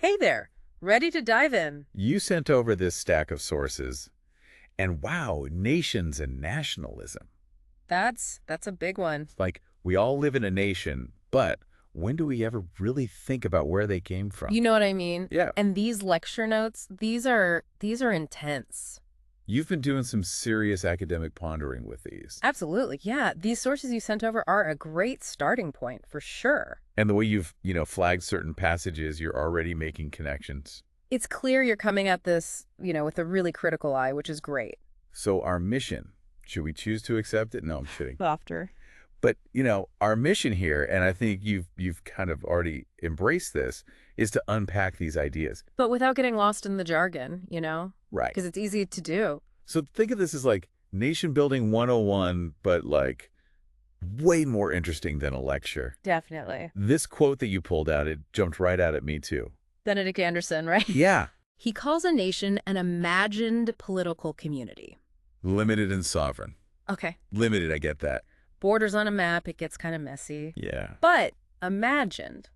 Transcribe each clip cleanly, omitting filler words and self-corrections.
Hey there, ready to dive in? You sent over this stack of sources, and wow, nations and nationalism. That's a big one. Like, we all live in a nation, but when do we ever really think about where they came from? You know what I mean? Yeah. And these lecture notes, these are intense. You've been doing some serious academic pondering with these. Absolutely. Yeah, these sources you sent over are a great starting point for sure. And the way you've, flagged certain passages, you're already making connections. It's clear you're coming at this, with a really critical eye, which is great. So our mission, should we choose to accept it? No, I'm kidding. Softer. But, our mission here, and I think you've kind of already embraced this, is to unpack these ideas. But without getting lost in the jargon, Right. because it's easy to do. So think of this as like nation building 101, but like way more interesting than a lecture. Definitely. This quote that you pulled out, it jumped right out at me too. Benedict Anderson, right? Yeah. He calls a nation an imagined political community. Limited and sovereign. Okay. Limited, I get that. Borders on a map, it gets kind of messy. Yeah. But imagined.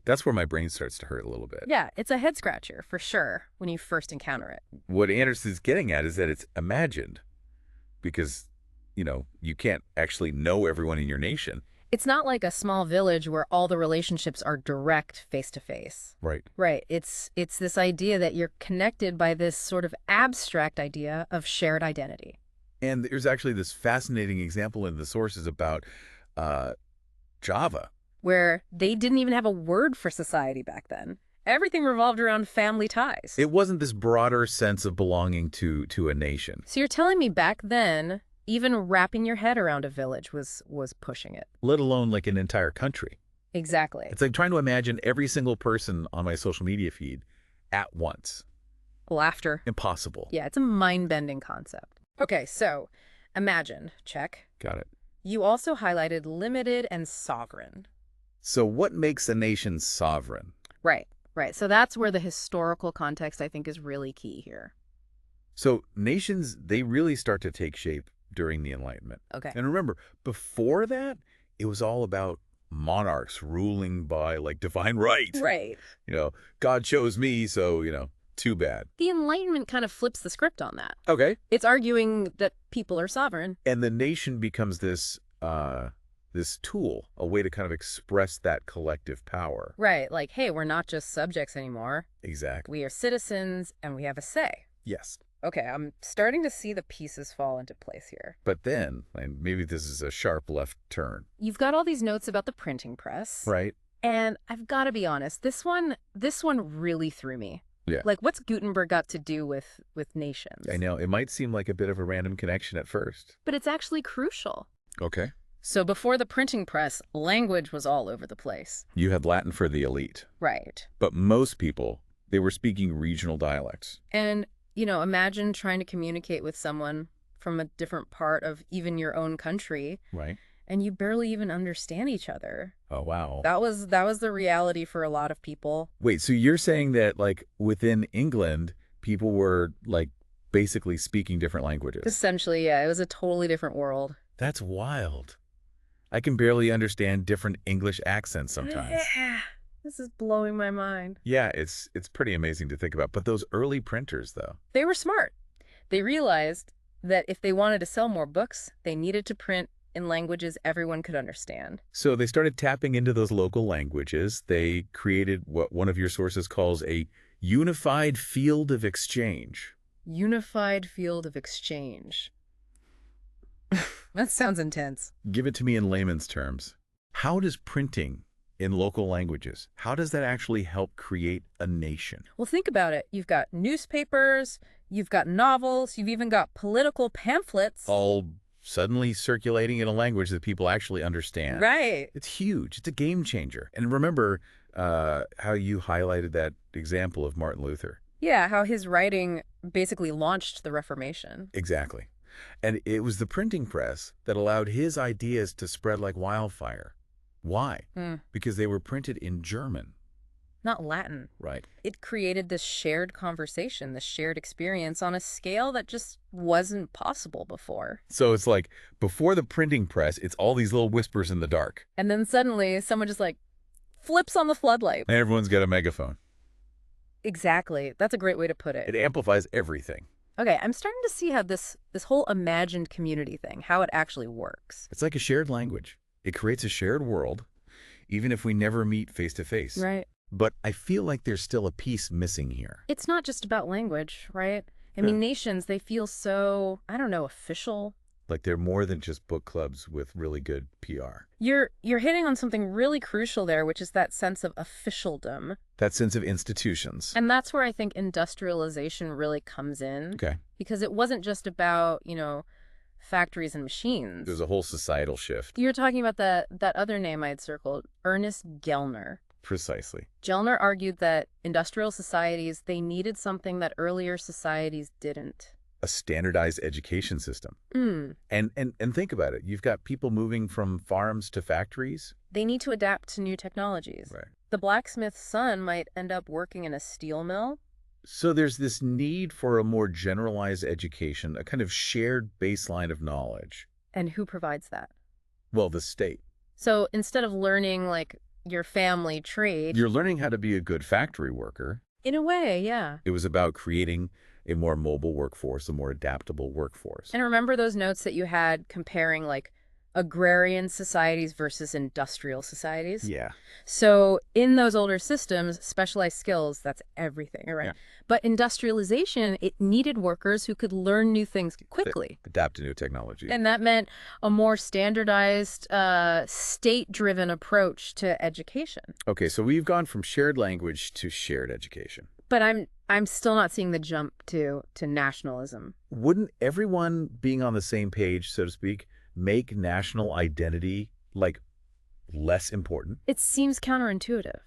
That's where my brain starts to hurt a little bit. Yeah, it's a head scratcher for sure when you first encounter it. What Anderson's getting at is that it's imagined because, you can't actually know everyone in your nation. It's not like a small village where all the relationships are direct face to face. Right. Right. It's this idea that you're connected by this sort of abstract idea of shared identity. And there's actually this fascinating example in the sources about Java. Where they didn't even have a word for society back then. Everything revolved around family ties. It wasn't this broader sense of belonging to a nation. So you're telling me back then, even wrapping your head around a village was pushing it. Let alone like an entire country. Exactly. It's like trying to imagine every single person on my social media feed at once. Laughter. Impossible. Yeah, it's a mind-bending concept. Okay, so imagine, check. Got it. You also highlighted limited and sovereign. So what makes a nation sovereign? Right. So that's where the historical context, I think, is really key here. So nations, they really start to take shape during the Enlightenment. Okay. And remember, before that, it was all about monarchs ruling by like divine right. Right. God chose me, so, too bad. The Enlightenment kind of flips the script on that. Okay. It's arguing that people are sovereign. And the nation becomes this tool, a way to kind of express that collective power. Right. Like, hey, we're not just subjects anymore. Exactly. We are citizens and we have a say. Yes. Okay, I'm starting to see the pieces fall into place here. But then, and maybe this is a sharp left turn. You've got all these notes about the printing press. Right. And I've got to be honest, this one really threw me. Yeah. Like, what's Gutenberg got to do with nations? I know. It might seem like a bit of a random connection at first. But it's actually crucial. Okay. So before the printing press, language was all over the place. You had Latin for the elite. Right. But most people, they were speaking regional dialects. And, imagine trying to communicate with someone from a different part of even your own country. Right. And you barely even understand each other. Oh, wow. That was the reality for a lot of people. Wait, so you're saying that, like, within England, people were, like, basically speaking different languages? Essentially, yeah. It was a totally different world. That's wild. I can barely understand different English accents sometimes. Yeah. This is blowing my mind. Yeah, it's pretty amazing to think about. But those early printers, though. They were smart. They realized that if they wanted to sell more books, they needed to print in languages everyone could understand. So they started tapping into those local languages. They created what one of your sources calls a unified field of exchange. Unified field of exchange. That sounds intense. Give it to me in layman's terms. How does printing in local languages, how does that actually help create a nation? Well, think about it. You've got newspapers, you've got novels, you've even got political pamphlets. All suddenly circulating in a language that people actually understand. Right. It's huge. It's a game changer. And remember how you highlighted that example of Martin Luther. Yeah, how his writing basically launched the Reformation. Exactly. And it was the printing press that allowed his ideas to spread like wildfire. Why? Because they were printed in German. Not Latin. Right. It created this shared conversation, this shared experience on a scale that just wasn't possible before. So it's like before the printing press, it's all these little whispers in the dark. And then suddenly someone just like flips on the floodlight. And everyone's got a megaphone. Exactly. That's a great way to put it. It amplifies everything. Okay, I'm starting to see how this whole imagined community thing, how it actually works. It's like a shared language. It creates a shared world, even if we never meet face to face. Right. But I feel like there's still a piece missing here. It's not just about language, right? I Sure. mean, nations, they feel so, I don't know, official. Like they're more than just book clubs with really good PR. You're hitting on something really crucial there, which is that sense of officialdom. That sense of institutions. And that's where I think industrialization really comes in. Okay. Because it wasn't just about, factories and machines. There's a whole societal shift. You're talking about that other name I had circled, Ernest Gellner. Precisely. Gellner argued that industrial societies, they needed something that earlier societies didn't. A standardized education system. Mm. And think about it. You've got people moving from farms to factories. They need to adapt to new technologies. Right. The blacksmith's son might end up working in a steel mill. So there's this need for a more generalized education, a kind of shared baseline of knowledge. And who provides that? Well, the state. So instead of learning, like, your family trade... You're learning how to be a good factory worker. In a way, yeah. It was about creating a more mobile workforce, a more adaptable workforce. And remember those notes that you had comparing, like, agrarian societies versus industrial societies? Yeah. So in those older systems, specialized skills, that's everything, right? Yeah. But industrialization, it needed workers who could learn new things quickly. Adapt to new technology. And that meant a more standardized, state-driven approach to education. Okay, so we've gone from shared language to shared education. But I'm still not seeing the jump to nationalism. Wouldn't everyone being on the same page, so to speak, make national identity, like, less important? It seems counterintuitive.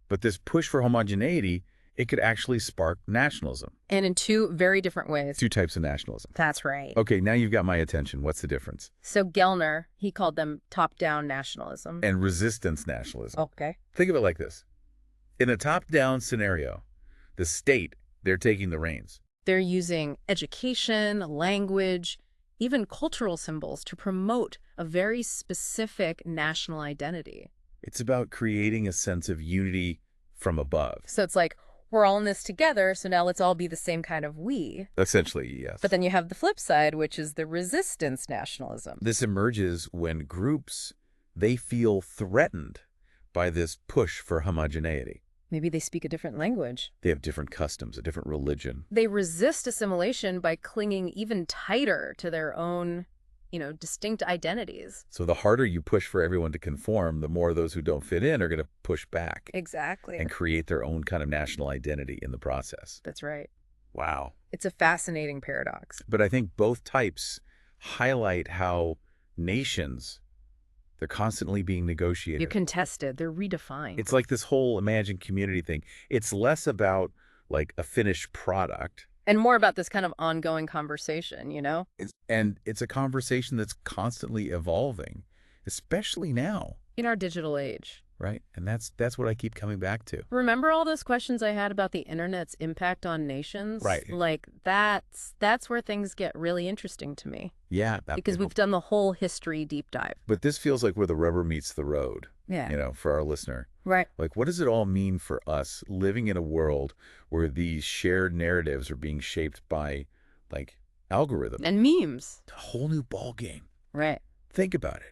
But this push for homogeneity, it could actually spark nationalism. And in two very different ways. Two types of nationalism. That's right. Okay, now you've got my attention. What's the difference? So Gellner, he called them top-down nationalism. And resistance nationalism. Okay. Think of it like this. In a top-down scenario, the state, they're taking the reins. They're using education, language, even cultural symbols to promote a very specific national identity. It's about creating a sense of unity from above. So it's like, we're all in this together, so now let's all be the same kind of we. Essentially, yes. But then you have the flip side, which is the resistance nationalism. This emerges when groups, they feel threatened by this push for homogeneity. Maybe they speak a different language. They have different customs, a different religion. They resist assimilation by clinging even tighter to their own, distinct identities. So the harder you push for everyone to conform, the more those who don't fit in are going to push back. Exactly. And create their own kind of national identity in the process. That's right. Wow. It's a fascinating paradox. But I think both types highlight how nations, they're constantly being negotiated. They're contested. They're redefined. It's like this whole imagined community thing. It's less about like a finished product. And more about this kind of ongoing conversation, And it's a conversation that's constantly evolving, especially now. In our digital age. Right? And that's what I keep coming back to. Remember all those questions I had about the internet's impact on nations? Right. Like, that's where things get really interesting to me. Yeah. Because we've done the whole history deep dive. But this feels like where the rubber meets the road. Yeah. For our listener. Right. Like, what does it all mean for us living in a world where these shared narratives are being shaped by, like, algorithms? And memes. A whole new ball game. Right. Think about it.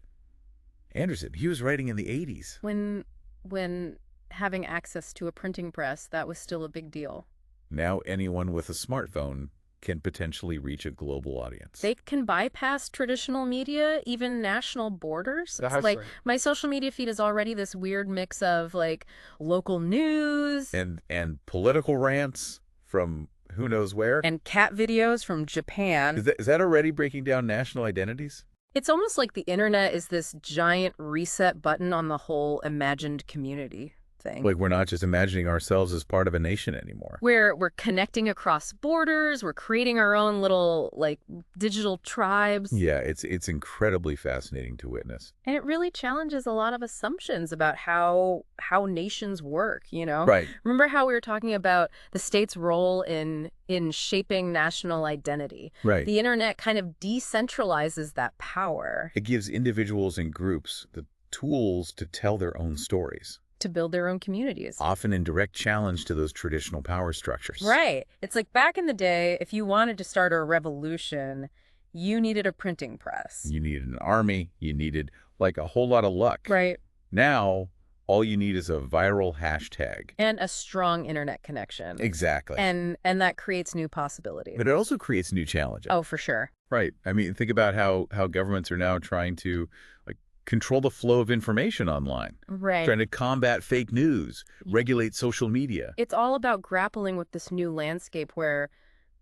Anderson, he was writing in the 80s. When having access to a printing press, that was still a big deal. Now anyone with a smartphone can potentially reach a global audience. They can bypass traditional media, even national borders. That's like right. My social media feed is already this weird mix of like local news and political rants from who knows where. And cat videos from Japan. Is that already breaking down national identities? It's almost like the internet is this giant reset button on the whole imagined community thing. Like we're not just imagining ourselves as part of a nation anymore. We're connecting across borders. We're creating our own little like digital tribes. Yeah, it's incredibly fascinating to witness. And it really challenges a lot of assumptions about how nations work, Right. Remember how we were talking about the state's role in shaping national identity? Right. The internet kind of decentralizes that power. It gives individuals and groups the tools to tell their own stories. to build their own communities. Often in direct challenge to those traditional power structures. Right. It's like back in the day, if you wanted to start a revolution, you needed a printing press. You needed an army. You needed, like, a whole lot of luck. Right. Now, all you need is a viral hashtag. And a strong internet connection. Exactly. And that creates new possibilities. But it also creates new challenges. Oh, for sure. Right. I mean, think about how governments are now trying to, like, control the flow of information online. Right. Trying to combat fake news, regulate social media. It's all about grappling with this new landscape where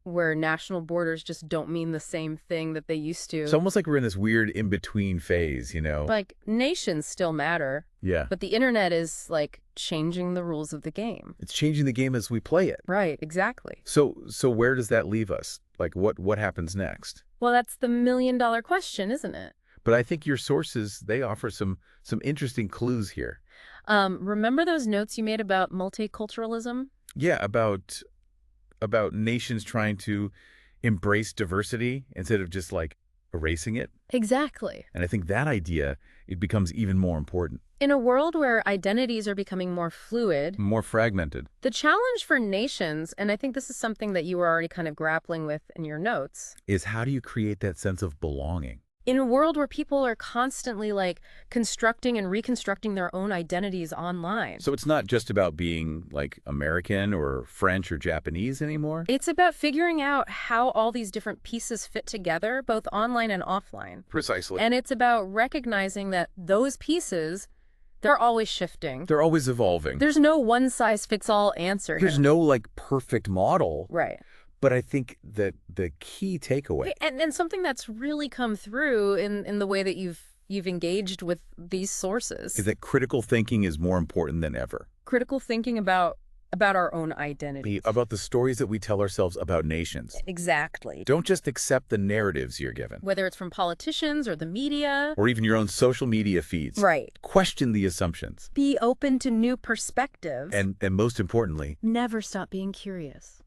national borders just don't mean the same thing that they used to. It's almost like we're in this weird in-between phase, you know? Like, nations still matter. Yeah. But the internet is, like, changing the rules of the game. It's changing the game as we play it. Right, exactly. So where does that leave us? Like, what happens next? Well, that's the million-dollar question, isn't it? But I think your sources, they offer some interesting clues here. Remember those notes you made about multiculturalism? Yeah, about nations trying to embrace diversity instead of just, like, erasing it. Exactly. And I think that idea, it becomes even more important. In a world where identities are becoming more fluid, More fragmented. the challenge for nations, and I think this is something that you were already kind of grappling with in your notes, Is how do you create that sense of belonging? in a world where people are constantly, like, constructing and reconstructing their own identities online. So it's not just about being, like, American or French or Japanese anymore? It's about figuring out how all these different pieces fit together, both online and offline. Precisely. And it's about recognizing that those pieces, they're always shifting. They're always evolving. There's no one-size-fits-all answer There's here. no, like, perfect model. Right. But I think that the key takeaway... And something that's really come through in the way that you've engaged with these sources is that critical thinking is more important than ever. Critical thinking about our own identity. About the stories that we tell ourselves about nations. Exactly. Don't just accept the narratives you're given. Whether it's from politicians or the media. Or even your own social media feeds. Right. Question the assumptions. Be open to new perspectives. And most importantly, never stop being curious.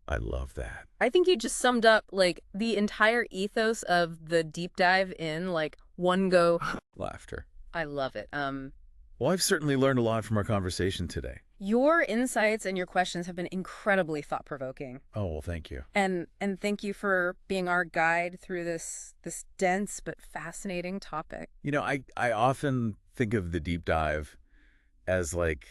I love that. I think you just summed up, like, the entire ethos of the deep dive in, like, one go. Laughter. I love it. Well, I've certainly learned a lot from our conversation today. Your insights and your questions have been incredibly thought-provoking. Oh, well, thank you. And thank you for being our guide through this dense but fascinating topic. You know, I often think of the deep dive as, like,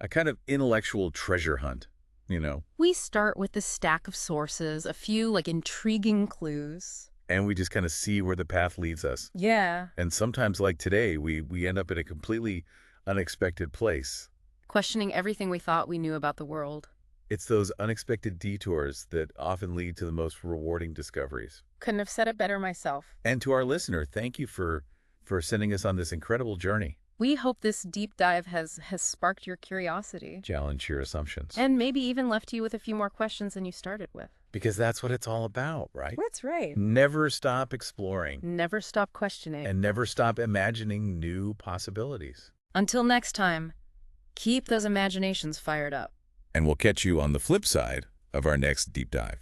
a kind of intellectual treasure hunt. You know? We start with the stack of sources, a few, like, intriguing clues. And we just kind of see where the path leads us. Yeah. And sometimes, like today, we end up in a completely unexpected place. Questioning everything we thought we knew about the world. It's those unexpected detours that often lead to the most rewarding discoveries. Couldn't have said it better myself. And to our listener, thank you for sending us on this incredible journey. We hope this deep dive has sparked your curiosity. Challenge your assumptions. And maybe even left you with a few more questions than you started with. Because that's what it's all about, right? That's right. Never stop exploring. Never stop questioning. And never stop imagining new possibilities. Until next time, keep those imaginations fired up. And we'll catch you on the flip side of our next deep dive.